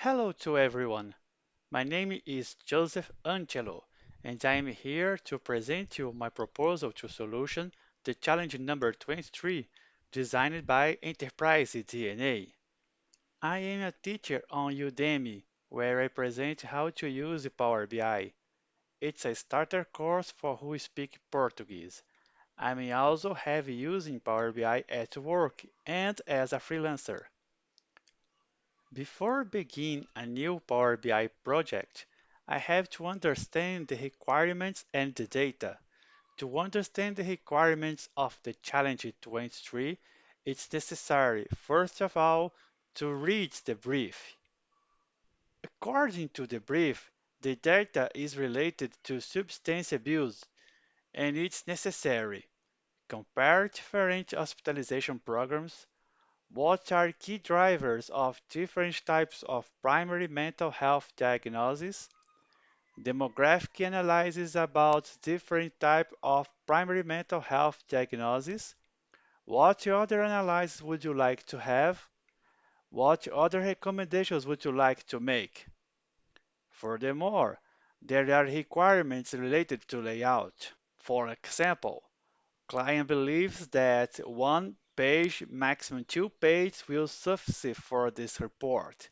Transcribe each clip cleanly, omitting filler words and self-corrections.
Hello to everyone. My name is Joseph Angelo, and I am here to present you my proposal to solution the challenge number 23 designed by Enterprise DNA. I am a teacher on Udemy where I present how to use Power BI. It's a starter course for who speak Portuguese. I may also have using Power BI at work and as a freelancer. Before begin a new Power BI project, I have to understand the requirements and the data. To understand the requirements of the Challenge 23, it's necessary, first of all, to read the brief. According to the brief, the data is related to substance abuse, and it's necessary. Compare different hospitalization programs. What are key drivers of different types of primary mental health diagnosis? Demographic analysis about different types of primary mental health diagnosis. What other analysis would you like to have? What other recommendations would you like to make? Furthermore, there are requirements related to layout. For example, client believes that one page, maximum two pages will suffice for this report.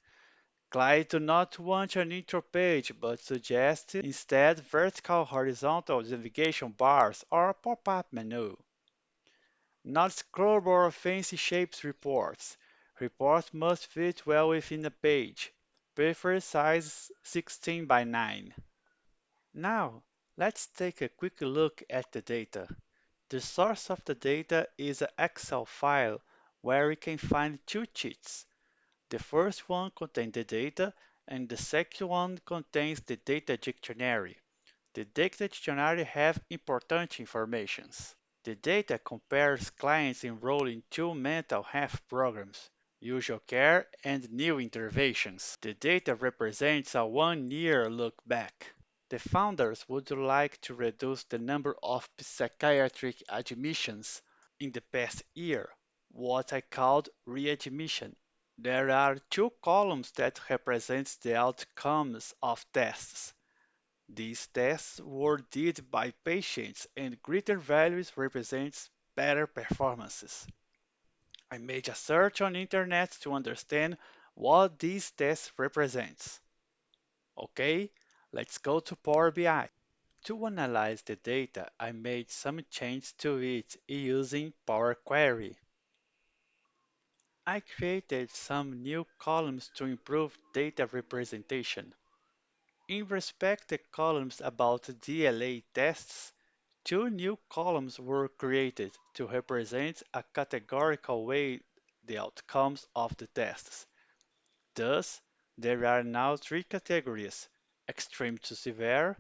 Client do not want an intro page but suggest instead vertical horizontal navigation bars or a pop-up menu. Not scrollable or fancy shapes reports. Reports must fit well within a page. Prefer size 16 by 9. Now, let's take a quick look at the data. The source of the data is an Excel file where we can find two sheets. The first one contains the data, and the second one contains the data dictionary. The data dictionary have important informations. The data compares clients enrolled in two mental health programs, usual care and new interventions. The data represents a one-year look back. The founders would like to reduce the number of psychiatric admissions in the past year, what I called readmission. There are two columns that represent the outcomes of tests. These tests were did by patients and greater values represents better performances. I made a search on internet to understand what these tests represents. Okay, let's go to Power BI. To analyze the data, I made some changes to it using Power Query. I created some new columns to improve data representation. In respect to columns about DLA tests, two new columns were created to represent a categorical way the outcomes of the tests. Thus, there are now three categories: extreme to severe,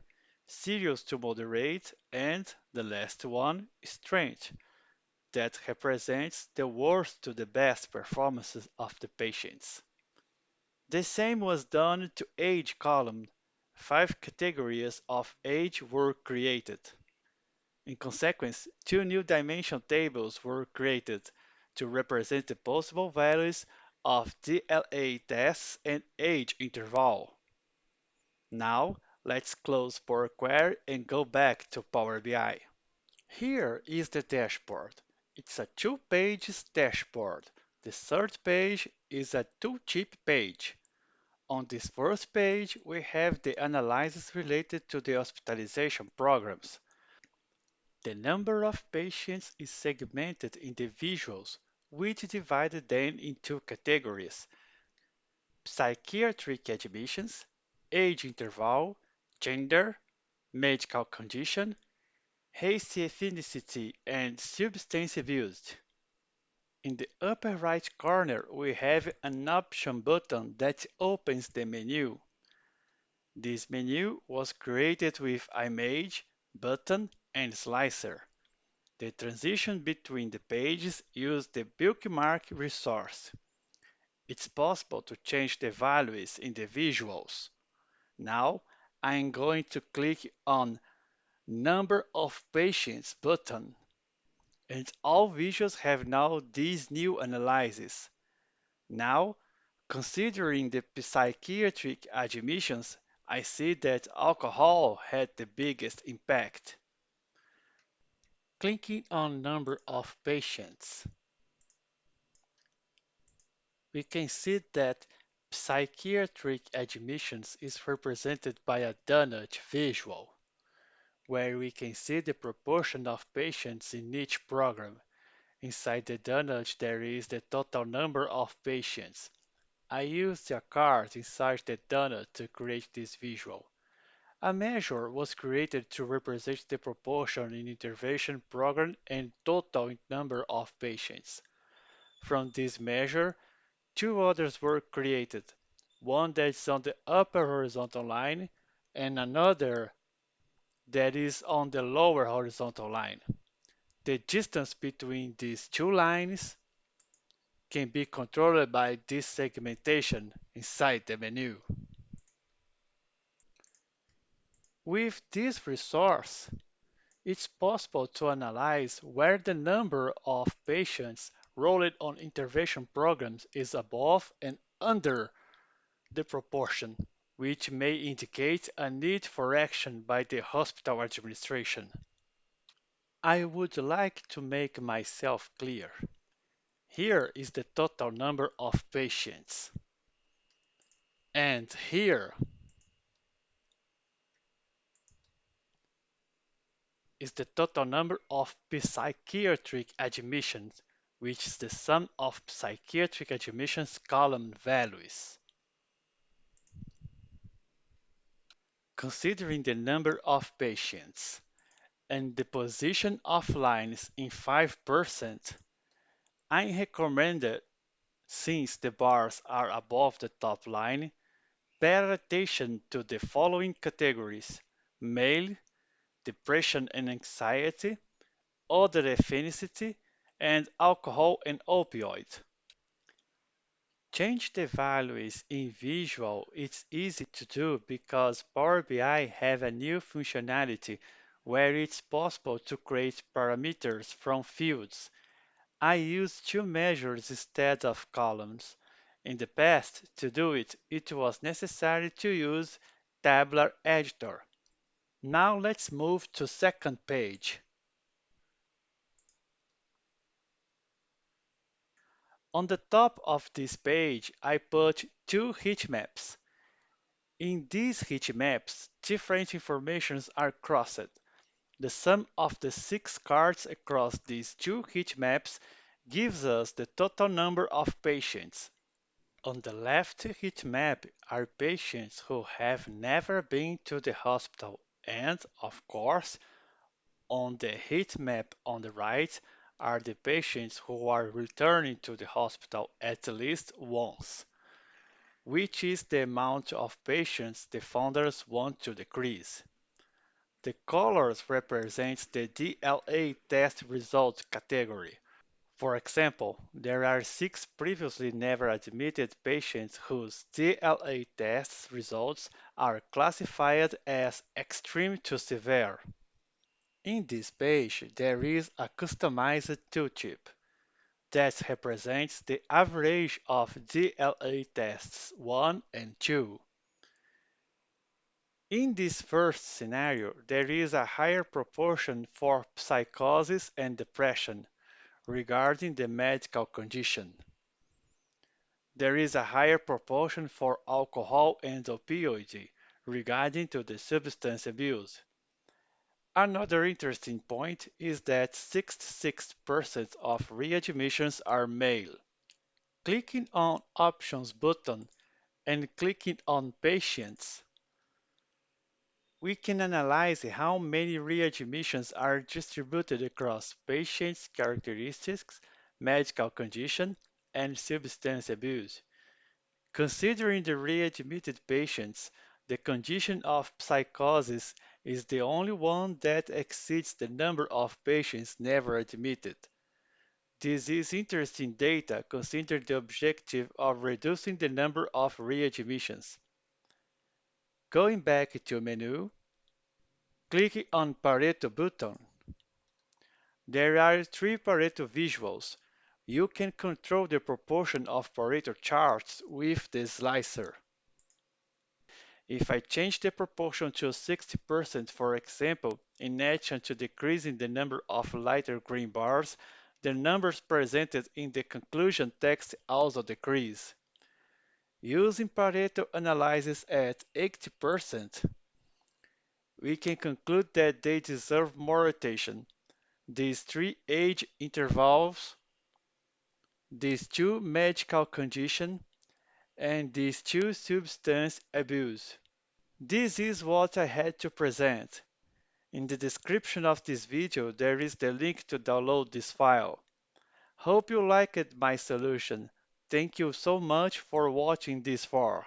serious to moderate, and the last one, strength, that represents the worst to the best performances of the patients. The same was done to age column. Five categories of age were created. In consequence, two new dimension tables were created to represent the possible values of DLA tests and age interval. Now, let's close Power Query and go back to Power BI. Here is the dashboard. It's a two-page dashboard. The third page is a two-chip page. On this first page, we have the analysis related to the hospitalization programs. The number of patients is segmented individuals, which divided them into categories: psychiatric admissions, age interval, gender, medical condition, race ethnicity, and substance abuse. In the upper right corner, we have an option button that opens the menu. This menu was created with image, button, and slicer. The transition between the pages used the bookmark resource. It's possible to change the values in the visuals. Now, I'm going to click on Number of Patients button, and all visuals have now this new analysis. Now, Considering the psychiatric admissions, I see that alcohol had the biggest impact. Clicking on number of patients, we can see that psychiatric admissions is represented by a donut visual, where we can see the proportion of patients in each program. Inside the donut, there is the total number of patients. I used a card inside the donut to create this visual. A measure was created to represent the proportion in intervention program and total number of patients. From this measure, two others were created, one that is on the upper horizontal line and another that is on the lower horizontal line. The distance between these two lines can be controlled by this segmentation inside the menu. With this resource, it's possible to analyze where the number of patients enrolled on intervention programs is above and under the proportion, which may indicate a need for action by the hospital administration. I would like to make myself clear. Here is the total number of patients, and here is the total number of psychiatric admissions, which is the sum of psychiatric admissions column values. Considering the number of patients and the position of lines in 5%, I recommend that since the bars are above the top line, pay attention to the following categories: male, depression and anxiety, other ethnicity, and alcohol and opioid. Change the values in visual. It's easy to do because Power BI have a new functionality where it's possible to create parameters from fields. I use two measures instead of columns. In the past, to do it, it was necessary to use Tabular Editor. Now let's move to second page. On the top of this page, I put two heat maps. In these heat maps, different informations are crossed. The sum of the six cards across these two heat maps gives us the total number of patients. On the left heat map are patients who have never been to the hospital, and, of course, on the heat map on the right are the patients who are returning to the hospital at least once, which is the amount of patients the founders want to decrease. The colors represent the DLA test result category. For example, there are six previously never admitted patients whose DLA test results are classified as extreme to severe. In this page, there is a customized tooltip that represents the average of DLA tests 1 and 2. In this first scenario, there is a higher proportion for psychosis and depression regarding the medical condition. There is a higher proportion for alcohol and opioid regarding to the substance abuse. Another interesting point is that 66% of readmissions are male. Clicking on Options button and clicking on Patients, we can analyze how many readmissions are distributed across patients' characteristics, medical condition, and substance abuse. Considering the readmitted patients, the condition of psychosis is the only one that exceeds the number of patients never admitted. This is interesting data considering the objective of reducing the number of readmissions. Going back to menu, clicking on Pareto button, there are three Pareto visuals. You can control the proportion of Pareto charts with the slicer. If I change the proportion to 60%, for example, in action to decreasing the number of lighter green bars, the numbers presented in the conclusion text also decrease. Using Pareto analysis at 80%, we can conclude that they deserve more attention. These three age intervals, these two medical conditions, and these two substance abuse. This is what I had to present. In the description of this video, there is the link to download this file. Hope you liked my solution. Thank you so much for watching this far.